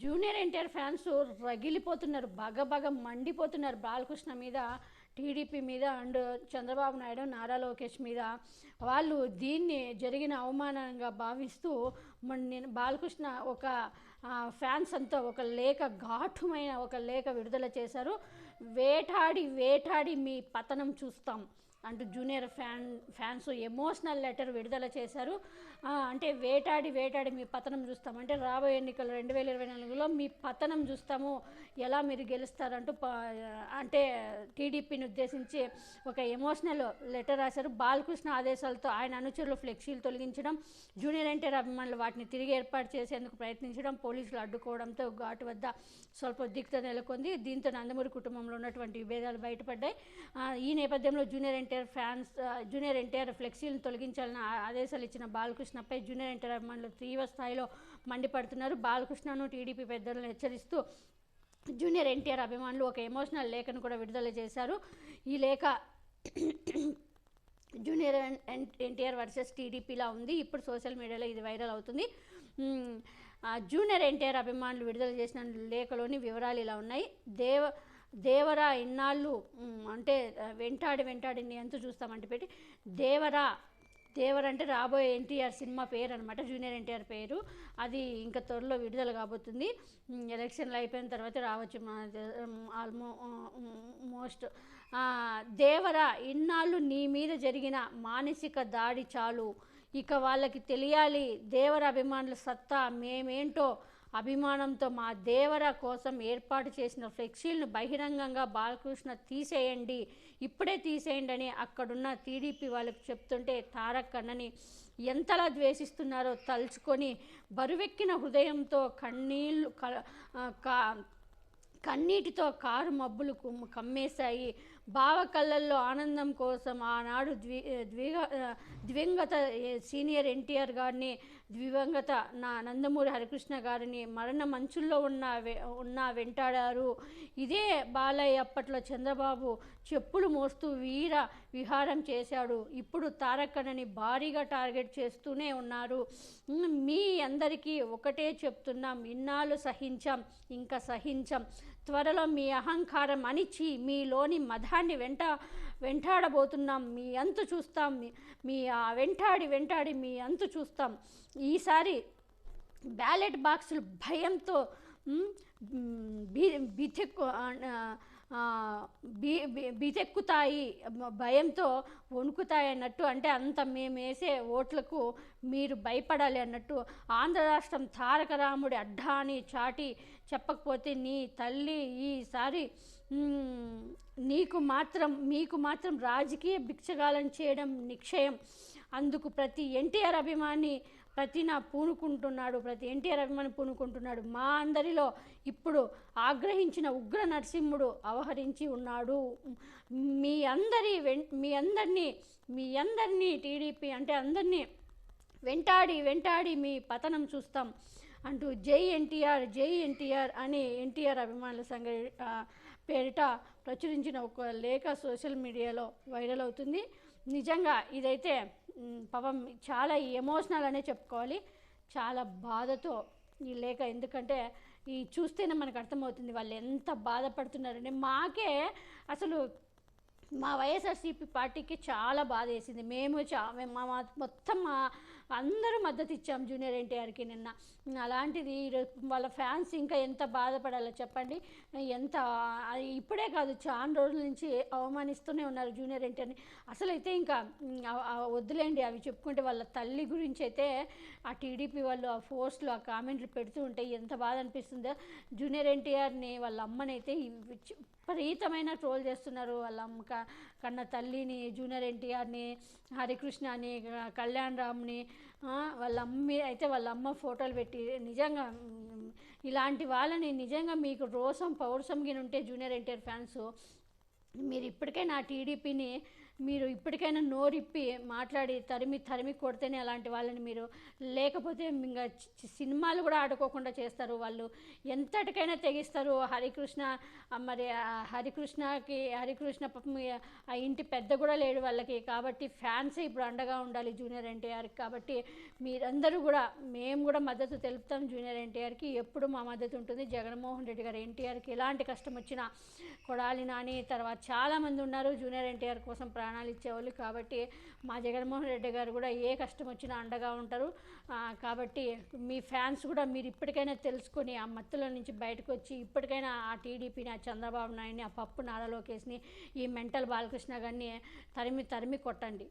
Junior NTR fans రగిలిపోతున్నారు, బాగా మండిపోతున్నారు బాలకృష్ణ మీద, TDP మీద అండ్ చంద్రబాబు నాయుడు, నారా లోకేష్ మీద. వాళ్ళు దీన్ని జరిగిన అవమానంగా భావిస్తూ నేను బాలకృష్ణ ఒక ఫ్యాన్స్ అంతా ఒక లేఖ, ఘాటుమైన ఒక లేఖ విడుదల చేశారు. వేటాడి వేటాడి మీ పతనం చూస్తాం అంటూ జూనియర్ ఫ్యాన్స్ ఎమోషనల్ లెటర్ విడుదల చేశారు. అంటే వేటాడి వేటాడి మీ పతనం చూస్తాం అంటే రాబోయే ఎన్నికలు 2024లో మీ పతనం చూస్తాము, ఎలా మీరు గెలుస్తారంటూ అంటే టీడీపీని ఉద్దేశించి ఒక ఎమోషనల్ లెటర్ రాశారు. బాలకృష్ణ ఆదేశాలతో ఆయన అనుచరులు ఫ్లెక్సీలు తొలగించడం, జూనియర్ ఎన్టీఆర్ అభిమానులు వాటిని తిరిగి ఏర్పాటు చేసేందుకు ప్రయత్నించడం, పోలీసులు అడ్డుకోవడంతో ఘాటు వద్ద స్వల్ప ఉద్రిక్తత నెలకొంది. దీంతో నందమూరి కుటుంబంలో ఉన్నటువంటి విభేదాలు బయటపడ్డాయి. ఈ నేపథ్యంలో జూనియర్ ఎన్టీఆర్ ఫ్లెక్సీలను తొలగించాలని ఆదేశాలు ఇచ్చిన బాలకృష్ణపై జూనియర్ ఎన్టీఆర్ అభిమానులు తీవ్ర స్థాయిలో మండిపడుతున్నారు. బాలకృష్ణను టీడీపీ పెద్దలను హెచ్చరిస్తూ జూనియర్ ఎన్టీఆర్ అభిమానులు ఒక ఎమోషనల్ లేఖను కూడా విడుదల చేశారు. ఈ లేఖ జూనియర్ ఎన్టీఆర్ వర్సెస్ టీడీపీలా ఉంది. ఇప్పుడు సోషల్ మీడియాలో ఇది వైరల్ అవుతుంది. జూనియర్ ఎన్టీఆర్ అభిమానులు విడుదల చేసిన లేఖలోని వివరాలు ఇలా ఉన్నాయి. దేవరా ఇన్నాళ్ళు అంటే వెంటాడి నీ ఎంత చూస్తామంటే పెట్టి దేవర అంటే రాబోయే ఎన్టీఆర్ సినిమా పేరు అనమాట, జూనియర్ ఎన్టీఆర్ పేరు. అది ఇంకా త్వరలో విడుదల కాబోతుంది. ఎలక్షన్లు అయిపోయిన తర్వాత రావచ్చు ఆల్మోస్ట్. దేవర ఇన్నాళ్ళు నీ మీద జరిగిన మానసిక దాడి చాలు, ఇక వాళ్ళకి తెలియాలి దేవర అభిమానుల సత్తా మేమేంటో. అభిమానంతో మా దేవర కోసం ఏర్పాటు చేసిన ఫ్లెక్సీలను బహిరంగంగా బాలకృష్ణ తీసేయండి, ఇప్పుడే తీసేయండి అని అక్కడున్న టీడీపీ వాళ్ళకు చెప్తుంటే తారక్ అన్నని ఎంతలా ద్వేషిస్తున్నారో తలుచుకొని బరువెక్కిన హృదయంతో కన్నీటితో కారు మబ్బులు కమ్మేశాయి. బావ కళ్ళల్లో ఆనందం కోసం ఆనాడు దివంగత సీనియర్ ఎన్టీఆర్ గారిని, దివంగత నందమూరి హరికృష్ణ గారిని మరణ మంచుల్లో ఉన్న వెంటాడారు. ఇదే బాలయ్య అప్పట్లో చంద్రబాబు చెప్పులు మోస్తూ విహారం చేశాడు. ఇప్పుడు తారకన్నని భారీగా టార్గెట్ చేస్తూనే ఉన్నారు. మీ అందరికీ ఒకటే చెప్తున్నాం, ఇన్నాళ్ళు సహించాం, ఇంకా సహించాం. త్వరలో మీ అహంకారం అణిచి మీలోని మదాన్ని వెంటాడబోతున్నాం. మీ అంతు చూస్తాం, మీ వెంటాడి మీ అంతు చూస్తాం. ఈసారి బ్యాలెట్ బాక్సులు భయంతో బితెక్కుతాయి, భయంతో వణుకుతాయి అన్నట్టు. అంటే అంత మేము వేసే ఓట్లకు మీరు భయపడాలి అన్నట్టు. ఆంధ్ర రాష్ట్రం తారక రాముడి అడ్డా అని చాటి చెప్పకపోతే నీ తల్లి ఈసారి మీకు మాత్రం రాజకీయ భిక్షగాలం చేయడం నిక్షయం. అందుకు ప్రతి ఎన్టీఆర్ అభిమాని పూనుకుంటున్నాడు. మా అందరిలో ఇప్పుడు ఆగ్రహించిన ఉగ్ర నరసింహుడు అవహరించి ఉన్నాడు. మీ అందరినీ టీడీపీ అంటే అందరినీ వెంటాడి మీ పతనం చూస్తాం అంటూ జై ఎన్టీఆర్ అని ఎన్టీఆర్ అభిమానుల సంఘ పేరిట ప్రచురించిన ఒక లేఖ సోషల్ మీడియాలో వైరల్ అవుతుంది. నిజంగా ఇదైతే పాపం చాలా ఎమోషనల్ అనే చెప్పుకోవాలి, చాలా బాధతో ఈ లేఖ. ఎందుకంటే ఈ చూస్తేనే మనకు అర్థమవుతుంది వాళ్ళు ఎంత బాధపడుతున్నారంటే. మాకే అసలు మా వైఎస్ఆర్సీపీ పార్టీకి చాలా బాధ వేసింది. మేము మొత్తం అందరూ మద్దతు ఇచ్చాం జూనియర్ ఎన్టీఆర్కి నిన్న. అలాంటిది వాళ్ళ ఫ్యాన్స్ ఇంకా ఎంత బాధపడాలో చెప్పండి. ఇప్పుడే కాదు, చాలా రోజుల నుంచి అవమానిస్తూనే ఉన్నారు జూనియర్ ఎన్టీఆర్ని. అసలు అయితే ఇంకా వద్దులేండి అవి చెప్పుకుంటే. వాళ్ళ తల్లి గురించి అయితే ఆ టీడీపీ వాళ్ళు ఆ పోస్టులు ఆ కామెంట్లు పెడుతూ ఉంటే ఎంత బాధ అనిపిస్తుందో. జూనియర్ ఎన్టీఆర్ని వాళ్ళ అమ్మని అయితే విపరీతమైన ట్రోల్ చేస్తున్నారు. వాళ్ళ అమ్మ కన్న తల్లిని, జూనియర్ ఎన్టీఆర్ని, హరికృష్ణని, కళ్యాణ్ రామ్ని, వాళ్ళ అమ్మ ఫోటోలు పెట్టి. నిజంగా ఇలాంటి వాళ్ళని నిజంగా మీకు పౌరుషం గిన ఉంటే జూనియర్ ఎన్టీఆర్ ఫ్యాన్స్, మీరు ఇప్పటికే నా టీడీపీని మీరు ఇప్పటికైనా నోరిప్పి మాట్లాడి తరిమి కొడితేనే అలాంటి వాళ్ళని మీరు, లేకపోతే ఇంకా సినిమాలు కూడా ఆడుకోకుండా చేస్తారు వాళ్ళు, ఎంతటికైనా తెగిస్తారు. హరికృష్ణ మరి హరికృష్ణ పాపం ఆ ఇంటి పెద్ద కూడా లేడు వాళ్ళకి, కాబట్టి ఫ్యాన్సే ఇప్పుడు అండగా ఉండాలి జూనియర్ ఎన్టీఆర్కి. కాబట్టి మీరందరూ కూడా, మేము కూడా మద్దతు తెలుపుతాం జూనియర్ ఎన్టీఆర్కి, ఎప్పుడు మా మద్దతు ఉంటుంది. జగన్మోహన్ రెడ్డి గారు ఎన్టీఆర్కి ఎలాంటి కష్టం వచ్చినా, కొడాలి నాని తర్వాత చాలామంది ఉన్నారు జూనియర్ ఎన్టీఆర్ కోసం ప్రాణాలు ఇచ్చేవాళ్ళు. కాబట్టి మా జగన్మోహన్ రెడ్డి గారు కూడా ఏ కష్టం వచ్చినా అండగా ఉంటారు. కాబట్టి మీ ఫ్యాన్స్ కూడా మీరు ఇప్పటికైనా తెలుసుకొని ఆ మత్తుల నుంచి బయటకు వచ్చి ఇప్పటికైనా ఆ టీడీపీని, ఆ చంద్రబాబు నాయుడిని, ఆ పప్పు నారా లోకేష్ని, ఈ మెంటల్ బాలకృష్ణ గారిని తరిమి కొట్టండి.